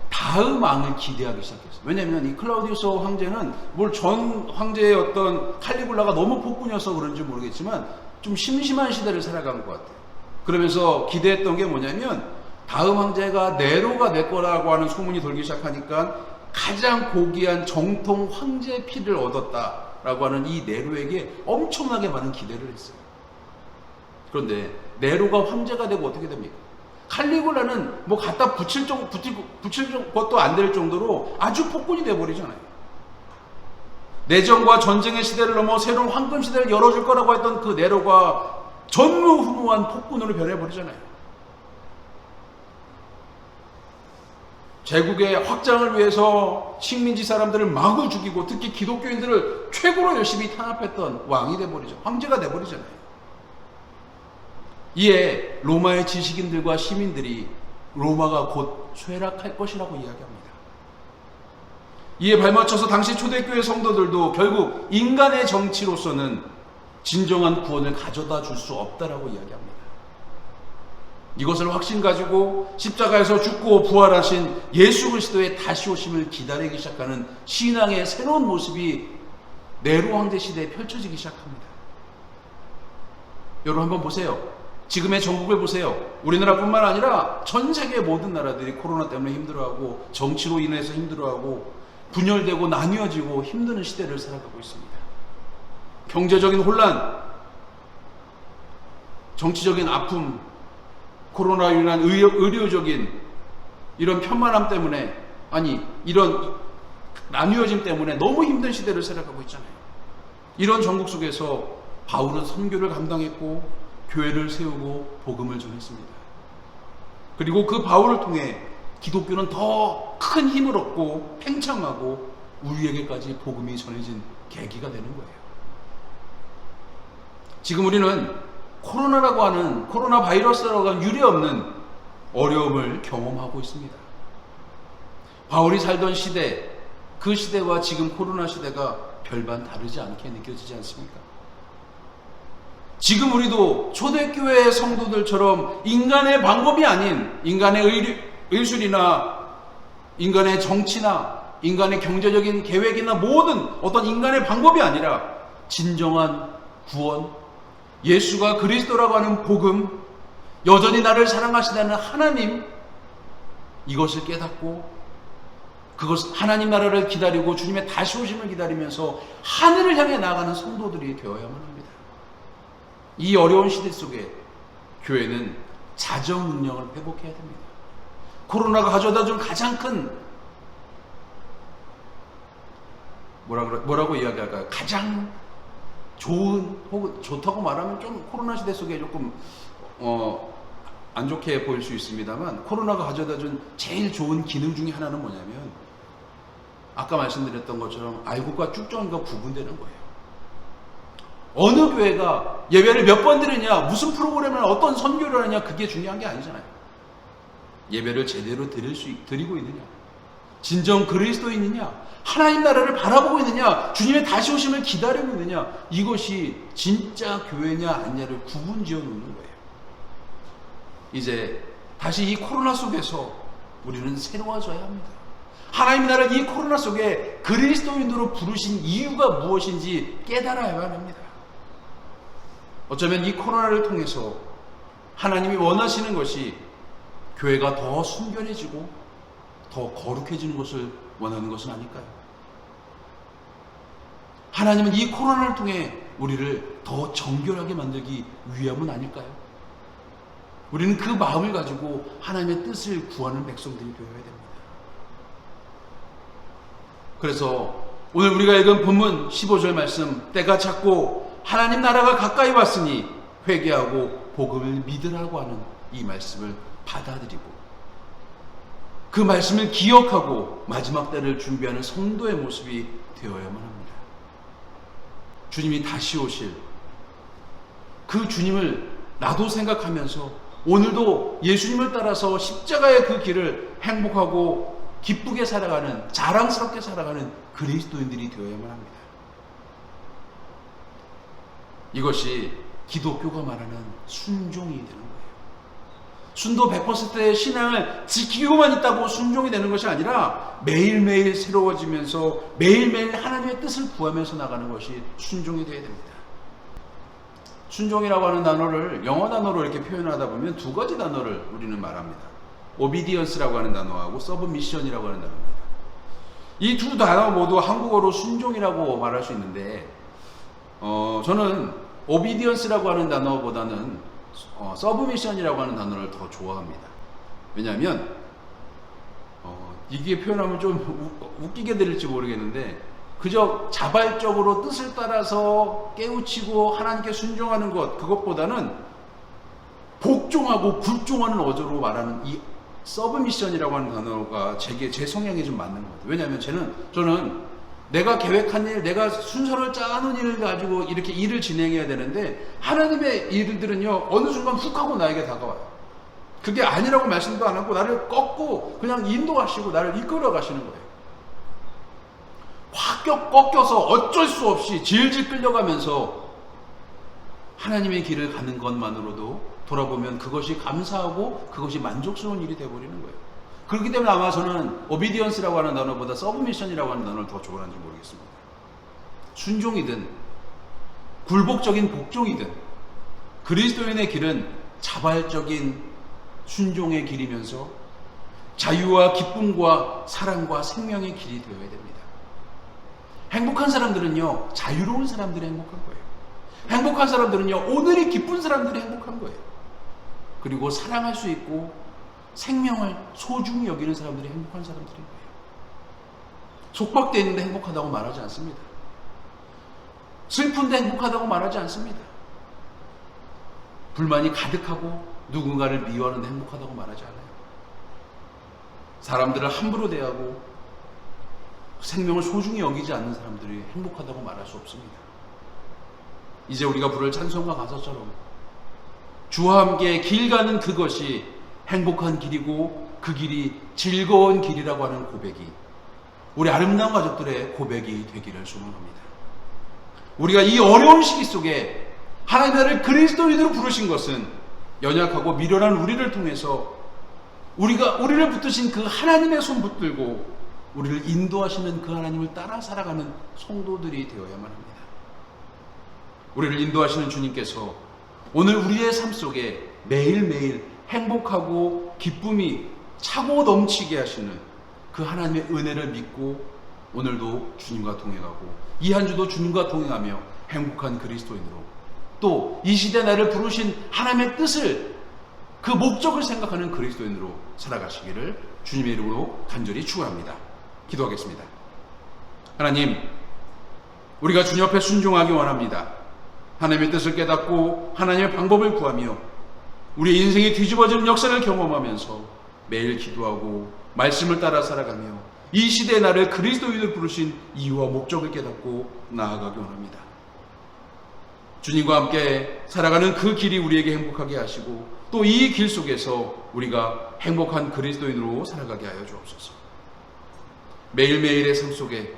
S1: 다음 왕을 기대하기 시작했어요. 왜냐하면 이 클라우디우스 황제는 전 황제의 어떤 칼리굴라가 너무 폭군이어서 그런지 모르겠지만 좀 심심한 시대를 살아간 것 같아요. 그러면서 기대했던 게 뭐냐면 다음 황제가 네로가 될 거라고 하는 소문이 돌기 시작하니까 가장 고귀한 정통 황제의 피를 얻었다라고 하는 이 네로에게 엄청나게 많은 기대를 했어요. 그런데 네로가 황제가 되고 어떻게 됩니까? 칼리굴라는 뭐 갖다 붙일 것도 안 될 정도로 아주 폭군이 되어버리잖아요. 내전과 전쟁의 시대를 넘어 새로운 황금 시대를 열어줄 거라고 했던 그 네로가 전무후무한 폭군으로 변해버리잖아요. 제국의 확장을 위해서 식민지 사람들을 마구 죽이고 특히 기독교인들을 최고로 열심히 탄압했던 왕이 돼버리죠. 황제가 돼버리잖아요. 이에 로마의 지식인들과 시민들이 로마가 곧 쇠락할 것이라고 이야기합니다. 이에 발맞춰서 당시 초대교회 성도들도 결국 인간의 정치로서는 진정한 구원을 가져다 줄 수 없다라고 이야기합니다. 이것을 확신 가지고 십자가에서 죽고 부활하신 예수 그리스도의 다시 오심을 기다리기 시작하는 신앙의 새로운 모습이 네로 황제 시대에 펼쳐지기 시작합니다. 여러분 한번 보세요. 지금의 전국을 보세요. 우리나라뿐만 아니라 전 세계 모든 나라들이 코로나 때문에 힘들어하고 정치로 인해서 힘들어하고 분열되고 나뉘어지고 힘드는 시대를 살아가고 있습니다. 경제적인 혼란, 정치적인 아픔, 코로나로 인한 의료적인 이런 편만함 때문에, 아니 이런 나뉘어짐 때문에 너무 힘든 시대를 살아가고 있잖아요. 이런 전국 속에서 바울은 선교를 감당했고 교회를 세우고 복음을 전했습니다. 그리고 그 바울을 통해 기독교는 더 큰 힘을 얻고 팽창하고 우리에게까지 복음이 전해진 계기가 되는 거예요. 지금 우리는 코로나라고 하는, 코로나 바이러스라고 하는 유례없는 어려움을 경험하고 있습니다. 바울이 살던 시대, 그 시대와 지금 코로나 시대가 별반 다르지 않게 느껴지지 않습니까? 지금 우리도 초대교회 성도들처럼 인간의 방법이 아닌 인간의 의술이나 인간의 정치나 인간의 경제적인 계획이나 모든 어떤 인간의 방법이 아니라 진정한 구원, 예수가 그리스도라고 하는 복음, 여전히 나를 사랑하시다는 하나님, 이것을 깨닫고 그것 하나님 나라를 기다리고 주님의 다시 오심을 기다리면서 하늘을 향해 나아가는 성도들이 되어야만 합니다. 이 어려운 시대 속에 교회는 자정 능력을 회복해야 됩니다. 코로나가 가져다 준 가장 큰 뭐라고 이야기할까요? 가장 좋은, 혹은 좋다고 말하면 좀 코로나 시대 속에 조금 안 좋게 보일 수 있습니다만, 코로나가 가져다 준 제일 좋은 기능 중에 하나는 뭐냐면 아까 말씀드렸던 것처럼 알곡과 쭉정이가 구분되는 거예요. 어느 교회가 예배를 몇 번 드리냐, 무슨 프로그램을 어떤 선교를 하느냐, 그게 중요한 게 아니잖아요. 예배를 제대로 드리고 있느냐, 진정 그리스도인이냐, 하나님 나라를 바라보고 있느냐, 주님의 다시 오심을 기다리고 있느냐, 이것이 진짜 교회냐 아니냐를 구분지어 놓는 거예요. 이제 다시 이 코로나 속에서 우리는 새로워져야 합니다. 하나님 나라를 이 코로나 속에 그리스도인으로 부르신 이유가 무엇인지 깨달아야 합니다. 어쩌면 이 코로나를 통해서 하나님이 원하시는 것이 교회가 더 순결해지고 더 거룩해지는 것을 원하는 것은 아닐까요? 하나님은 이 코로나를 통해 우리를 더 정결하게 만들기 위함은 아닐까요? 우리는 그 마음을 가지고 하나님의 뜻을 구하는 백성들이 되어야 됩니다. 그래서 오늘 우리가 읽은 본문 15절 말씀, 때가 찼고 하나님 나라가 가까이 왔으니 회개하고 복음을 믿으라고 하는 이 말씀을 받아들이고 그 말씀을 기억하고 마지막 때를 준비하는 성도의 모습이 되어야만 합니다. 주님이 다시 오실 그 주님을 나도 생각하면서 오늘도 예수님을 따라서 십자가의 그 길을 행복하고 기쁘게 살아가는, 자랑스럽게 살아가는 그리스도인들이 되어야만 합니다. 이것이 기독교가 말하는 순종이 되는 거예요. 순도 100%의 신앙을 지키고만 있다고 순종이 되는 것이 아니라 매일매일 새로워지면서 매일매일 하나님의 뜻을 구하면서 나가는 것이 순종이 되어야 됩니다. 순종이라고 하는 단어를 영어 단어로 이렇게 표현하다 보면 두 가지 단어를 우리는 말합니다. obedience라고 하는 단어하고 submission이라고 하는 단어입니다. 이 두 단어 모두 한국어로 순종이라고 말할 수 있는데 저는 obedience라고 하는 단어보다는 submission이라고 하는 단어를 더 좋아합니다. 왜냐하면 이게 표현하면 좀 웃기게 들릴지 모르겠는데 그저 자발적으로 뜻을 따라서 깨우치고 하나님께 순종하는 것, 그것보다는 복종하고 굴종하는 어조로 말하는 이 서브미션이라고 하는 단어가 제 성향에 좀 맞는 것 같아요. 왜냐하면 저는 내가 계획한 일, 내가 순서를 짜놓은 일을 가지고 이렇게 일을 진행해야 되는데, 하나님의 일들은요 어느 순간 훅 하고 나에게 다가와요. 그게 아니라고 말씀도 안 하고 나를 꺾고 그냥 인도하시고 나를 이끌어 가시는 거예요. 확 꺾여서 어쩔 수 없이 질질 끌려가면서 하나님의 길을 가는 것만으로도 돌아보면 그것이 감사하고 그것이 만족스러운 일이 되어버리는 거예요. 그렇기 때문에 아마 저는 오비디언스라고 하는 단어보다 서브미션이라고 하는 단어를 더 좋아하는지 모르겠습니다. 순종이든 굴복적인 복종이든 그리스도인의 길은 자발적인 순종의 길이면서 자유와 기쁨과 사랑과 생명의 길이 되어야 됩니다. 행복한 사람들은요 자유로운 사람들이 행복한 거예요. 행복한 사람들은요 오늘이 기쁜 사람들이 행복한 거예요. 그리고 사랑할 수 있고 생명을 소중히 여기는 사람들이 행복한 사람들인 거예요. 속박되어 있는데 행복하다고 말하지 않습니다. 슬픈데 행복하다고 말하지 않습니다. 불만이 가득하고 누군가를 미워하는데 행복하다고 말하지 않아요. 사람들을 함부로 대하고 생명을 소중히 여기지 않는 사람들이 행복하다고 말할 수 없습니다. 이제 우리가 부를 찬송가 가사처럼 주와 함께 길 가는 그것이 행복한 길이고 그 길이 즐거운 길이라고 하는 고백이 우리 아름다운 가족들의 고백이 되기를 소망합니다. 우리가 이 어려운 시기 속에 하나님 나라를 그리스도인으로 부르신 것은 연약하고 미련한 우리를 통해서 우리를 붙드신 그 하나님의 손 붙들고 우리를 인도하시는 그 하나님을 따라 살아가는 성도들이 되어야만 합니다. 우리를 인도하시는 주님께서 오늘 우리의 삶 속에 매일매일 행복하고 기쁨이 차고 넘치게 하시는 그 하나님의 은혜를 믿고 오늘도 주님과 동행하고 이 한 주도 주님과 동행하며 행복한 그리스도인으로 또 이 시대 나를 부르신 하나님의 뜻을 그 목적을 생각하는 그리스도인으로 살아가시기를 주님의 이름으로 간절히 축원합니다. 기도하겠습니다. 하나님, 우리가 주님 앞에 순종하기 원합니다. 하나님의 뜻을 깨닫고 하나님의 방법을 구하며 우리 인생이 뒤집어지는 역사를 경험하면서 매일 기도하고 말씀을 따라 살아가며 이 시대의 나를 그리스도인으로 부르신 이유와 목적을 깨닫고 나아가기 원합니다. 주님과 함께 살아가는 그 길이 우리에게 행복하게 하시고 또 이 길 속에서 우리가 행복한 그리스도인으로 살아가게 하여 주옵소서. 매일매일의 삶 속에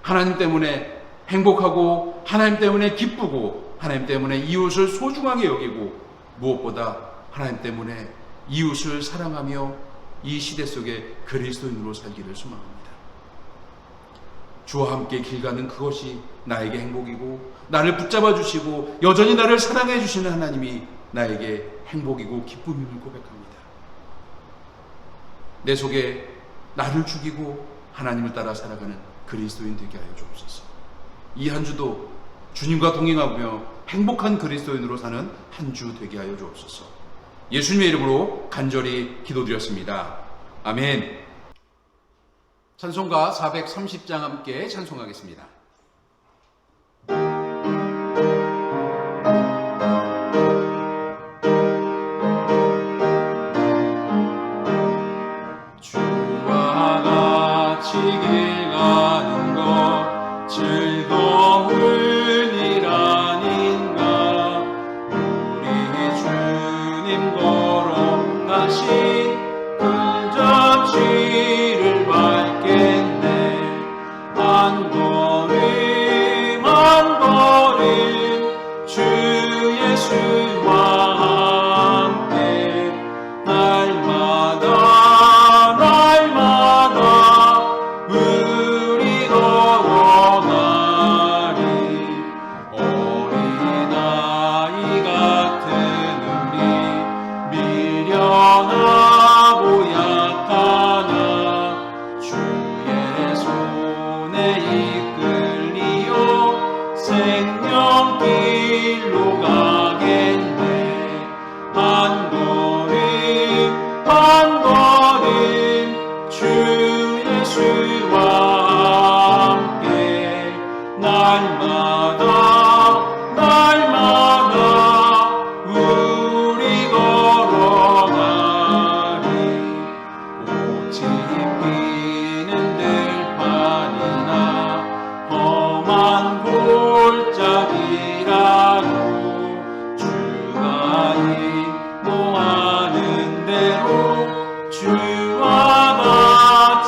S1: 하나님 때문에 행복하고 하나님 때문에 기쁘고 하나님 때문에 이웃을 소중하게 여기고 무엇보다 하나님 때문에 이웃을 사랑하며 이 시대 속에 그리스도인으로 살기를 소망합니다. 주와 함께 길 가는 그것이 나에게 행복이고 나를 붙잡아 주시고 여전히 나를 사랑해 주시는 하나님이 나에게 행복이고 기쁨임을 고백합니다. 내 속에 나를 죽이고 하나님을 따라 살아가는 그리스도인 되게 하여 주옵소서. 이 한 주도 주님과 동행하며 행복한 그리스도인으로 사는 한 주 되게 하여 주옵소서. 예수님의 이름으로 간절히 기도드렸습니다. 아멘. 찬송가 430장 함께 찬송하겠습니다.
S2: 주와 같이 길 가는 것 즐거운 일 아닌가. 우리 주님 걸어가신 금전지를 밟겠네. 한 걸음 한 걸음 주 예수와 함께 날마다 우리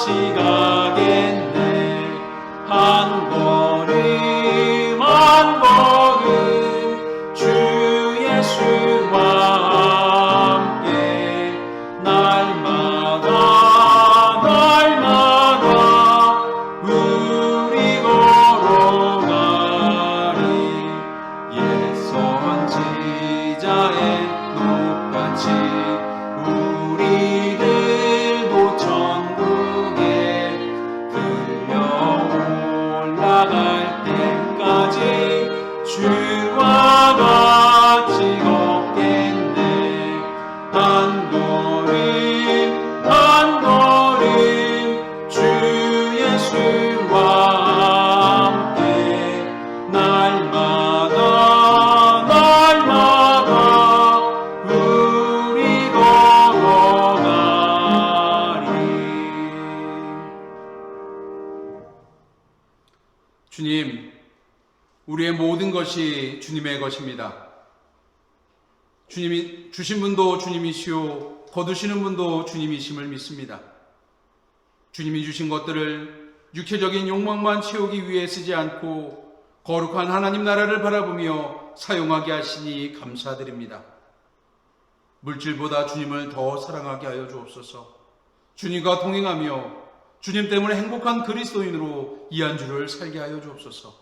S2: 같이 가겠네. 한 걸음 한 걸음 주 예수와 함께 날마다 날마다 우리 걸어가리. 옛 선지자의 똑같이 우리들도 천국에 들려 올라갈 때까지 주와 같이 걷겠네. 한 걸음 한 걸음 주 예수와 함께 날마다 날마다 우리 걸어가리.
S1: 주님, 우리의 모든 것이 주님의 것입니다. 주님이 주신 분도 주님이시오, 거두시는 분도 주님이심을 믿습니다. 주님이 주신 것들을 육체적인 욕망만 채우기 위해 쓰지 않고 거룩한 하나님 나라를 바라보며 사용하게 하시니 감사드립니다. 물질보다 주님을 더 사랑하게 하여 주옵소서. 주님과 동행하며 주님 때문에 행복한 그리스도인으로 이 한 주를 살게 하여 주옵소서.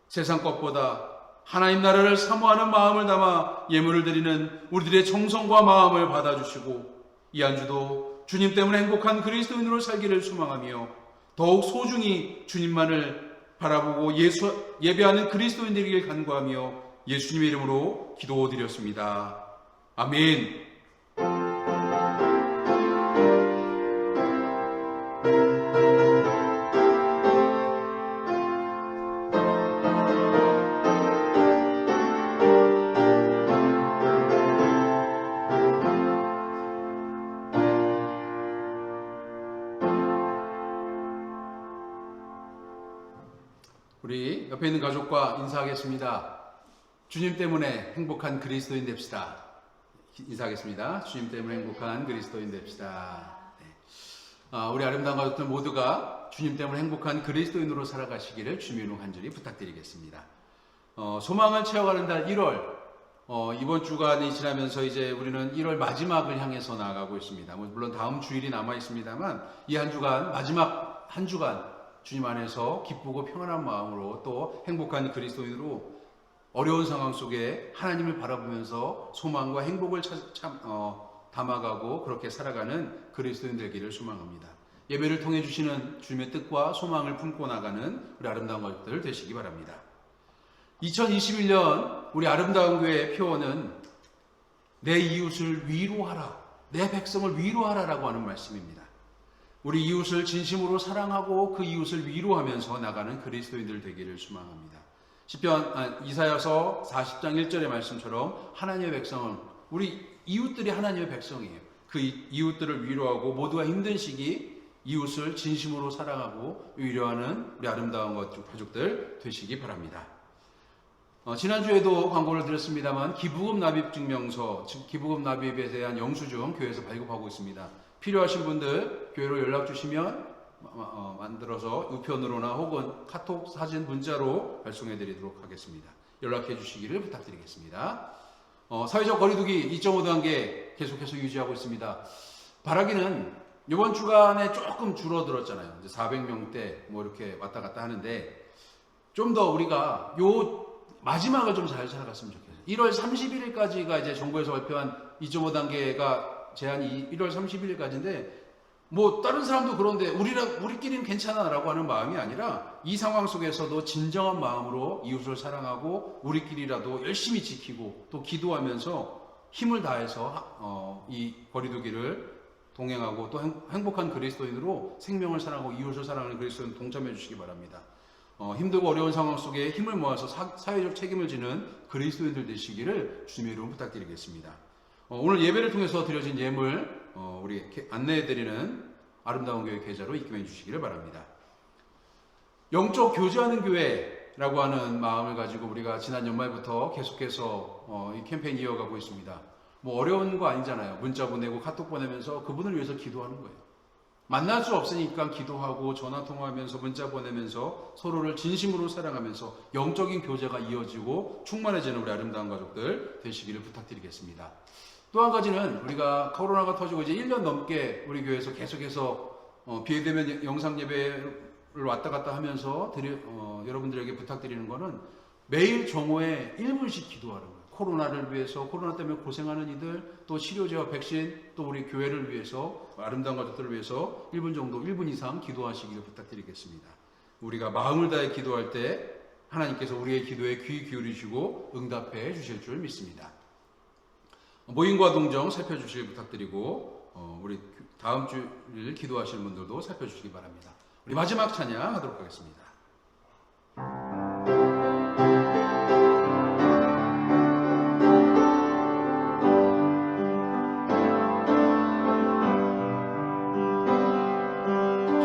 S1: 세상 것보다 하나님 나라를 사모하는 마음을 담아 예물을 드리는 우리들의 정성과 마음을 받아주시고 이 한 주도 주님 때문에 행복한 그리스도인으로 살기를 소망하며 더욱 소중히 주님만을 바라보고 예배하는 그리스도인들에게 간구하며 예수님의 이름으로 기도드렸습니다. 아멘. 우리 옆에 있는 가족과 인사하겠습니다. 주님 때문에 행복한 그리스도인 됩시다. 인사하겠습니다. 주님 때문에 행복한 그리스도인 됩시다. 네. 우리 아름다운 가족들 모두가 주님 때문에 행복한 그리스도인으로 살아가시기를 주님으로 간절히 부탁드리겠습니다. 소망을 채워가는 달 1월, 이번 주간이 지나면서 이제 우리는 1월 마지막을 향해서 나아가고 있습니다. 물론 다음 주일이 남아 있습니다만 이 한 주간, 마지막 한 주간 주님 안에서 기쁘고 평안한 마음으로 또 행복한 그리스도인으로 어려운 상황 속에 하나님을 바라보면서 소망과 행복을 담아가고 그렇게 살아가는 그리스도인 되기를 소망합니다. 예배를 통해 주시는 주님의 뜻과 소망을 품고 나가는 우리 아름다운 가족들 되시기 바랍니다. 2021년 우리 아름다운 교회의 표어는 내 이웃을 위로하라, 내 백성을 위로하라라고 하는 말씀입니다. 우리 이웃을 진심으로 사랑하고 그 이웃을 위로하면서 나가는 그리스도인들 되기를 소망합니다. 이사야서 40장 1절의 말씀처럼 하나님의 백성은 우리 이웃들이 하나님의 백성이에요. 그 이웃들을 위로하고 모두가 힘든 시기 이웃을 진심으로 사랑하고 위로하는 우리 아름다운 가족들 되시기 바랍니다. 지난주에도 광고를 드렸습니다만 기부금 납입 증명서, 즉 기부금 납입에 대한 영수증 교회에서 발급하고 있습니다. 필요하신 분들 교회로 연락 주시면 만들어서 우편으로나 혹은 카톡, 사진, 문자로 발송해 드리도록 하겠습니다. 연락해 주시기를 부탁드리겠습니다. 사회적 거리두기 2.5 단계 계속해서 유지하고 있습니다. 바라기는 이번 주간에 조금 줄어들었잖아요. 이제 400명대 뭐 이렇게 왔다 갔다 하는데 좀 더 우리가 요 마지막을 좀 잘 살아갔으면 좋겠어요. 1월 31일까지가 이제 정부에서 발표한 2.5 단계가 제한이 1월 31일까지인데 뭐 다른 사람도 그런데 우리끼리는 괜찮아라고 하는 마음이 아니라 이 상황 속에서도 진정한 마음으로 이웃을 사랑하고 우리끼리라도 열심히 지키고 또 기도하면서 힘을 다해서 이 거리두기를 동행하고 또 행복한 그리스도인으로 생명을 사랑하고 이웃을 사랑하는 그리스도인 동참해 주시기 바랍니다. 힘들고 어려운 상황 속에 힘을 모아서 사회적 책임을 지는 그리스도인들 되시기를 주님의 이름으로 부탁드리겠습니다. 오늘 예배를 통해서 드려진 예물 우리 안내해드리는 아름다운 교회 계좌로 입금해 주시기를 바랍니다. 영적 교제하는 교회라고 하는 마음을 가지고 우리가 지난 연말부터 계속해서 이 캠페인 이어가고 있습니다. 뭐 어려운 거 아니잖아요. 문자 보내고 카톡 보내면서 그분을 위해서 기도하는 거예요. 만날 수 없으니까 기도하고 전화 통화하면서 문자 보내면서 서로를 진심으로 사랑하면서 영적인 교제가 이어지고 충만해지는 우리 아름다운 가족들 되시기를 부탁드리겠습니다. 또 한 가지는 우리가 코로나가 터지고 이제 1년 넘게 우리 교회에서 계속해서 비대면 영상 예배를 왔다 갔다 하면서 여러분들에게 부탁드리는 거는 매일 정오에 1분씩 기도하는 거예요. 코로나를 위해서, 코로나 때문에 고생하는 이들, 또 치료제와 백신, 또 우리 교회를 위해서, 아름다운 가족들을 위해서 1분 정도, 1분 이상 기도하시기를 부탁드리겠습니다. 우리가 마음을 다해 기도할 때 하나님께서 우리의 기도에 귀 기울이시고 응답해 주실 줄 믿습니다. 모임과 동정 살펴주시길 부탁드리고 우리 다음 주일 기도하시는 분들도 살펴주시기 바랍니다. 우리 마지막 찬양 하도록 하겠습니다.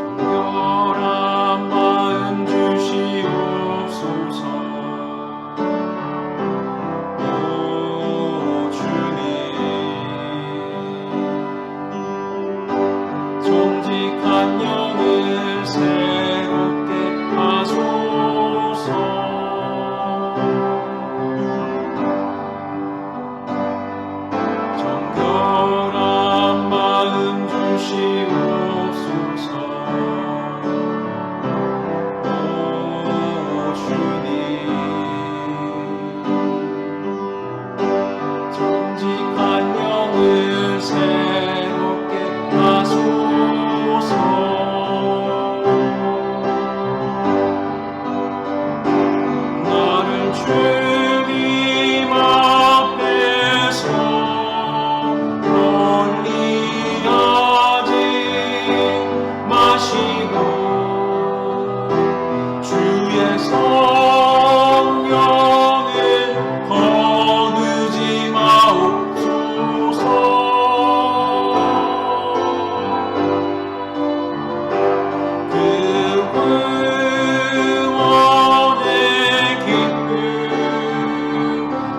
S2: 정결한 마음 주시옵소서. 오 주님, 정직한 영을 새롭게 하소서. 정결한 마음 주시옵소서. 오 주님, 정직한 영을 새롭게 하소서. 나를 주님 앞에서 멀리하지 마시고 주의 성령을 거두지 마옵소서. 그 구원의 기쁨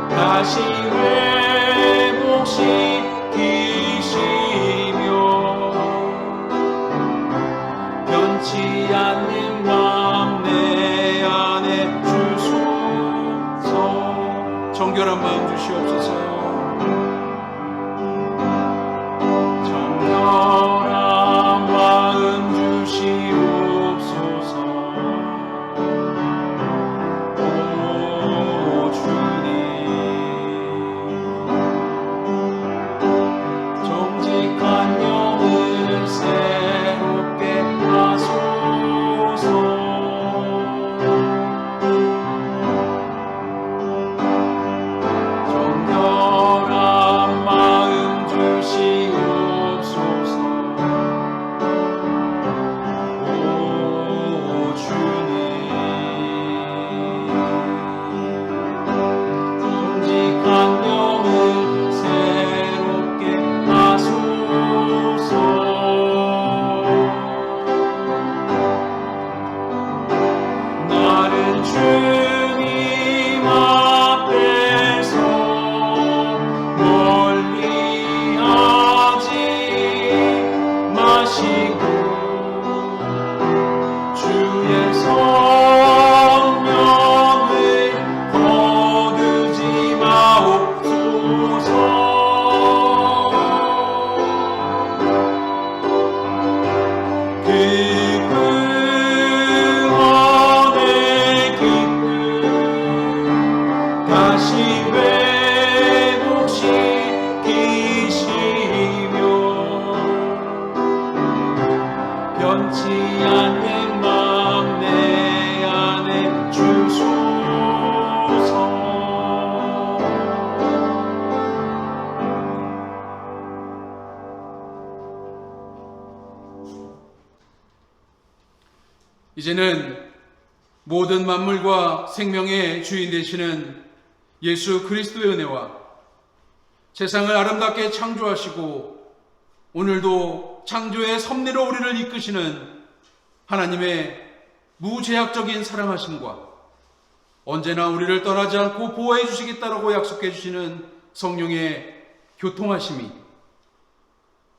S2: 다시 회복시키시며 변치 않는 마음 내 안에 주소서.
S1: 정결한 마음 주시옵소서.
S2: 정결한 마음 주시옵소서. 오 주님, 정직한 영을 새롭게 하소서. 정결한 마음 주시옵소서. 오 주님, 정직한 영을 새롭게 하소서. 나를 주님 앞에서 멀리하지 마시고 주의 성령을 거두지 마옵소서. 그 구원의 기쁨 다시 회복시키시며 변치 않는 마음 내 안에 주소서.
S1: 이제는 모든 만물과 생명의 주인 되시는 예수 그리스도의 은혜와 세상을 아름답게 창조하시고 오늘도 창조의 섭리로 우리를 이끄시는 하나님의 무제약적인 사랑하심과 언제나 우리를 떠나지 않고 보호해 주시겠다라고 약속해 주시는 성령의 교통하심이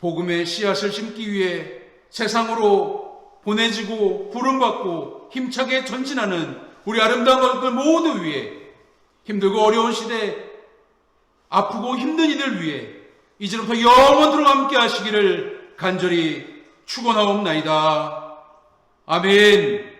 S1: 복음의 씨앗을 심기 위해 세상으로 보내지고 부름받고 힘차게 전진하는 우리 아름다운 가족들 모두 위해, 힘들고 어려운 시대 아프고 힘든 이들 위해 이제부터 영원토록 함께 하시기를 간절히 축원하옵나이다. 아멘.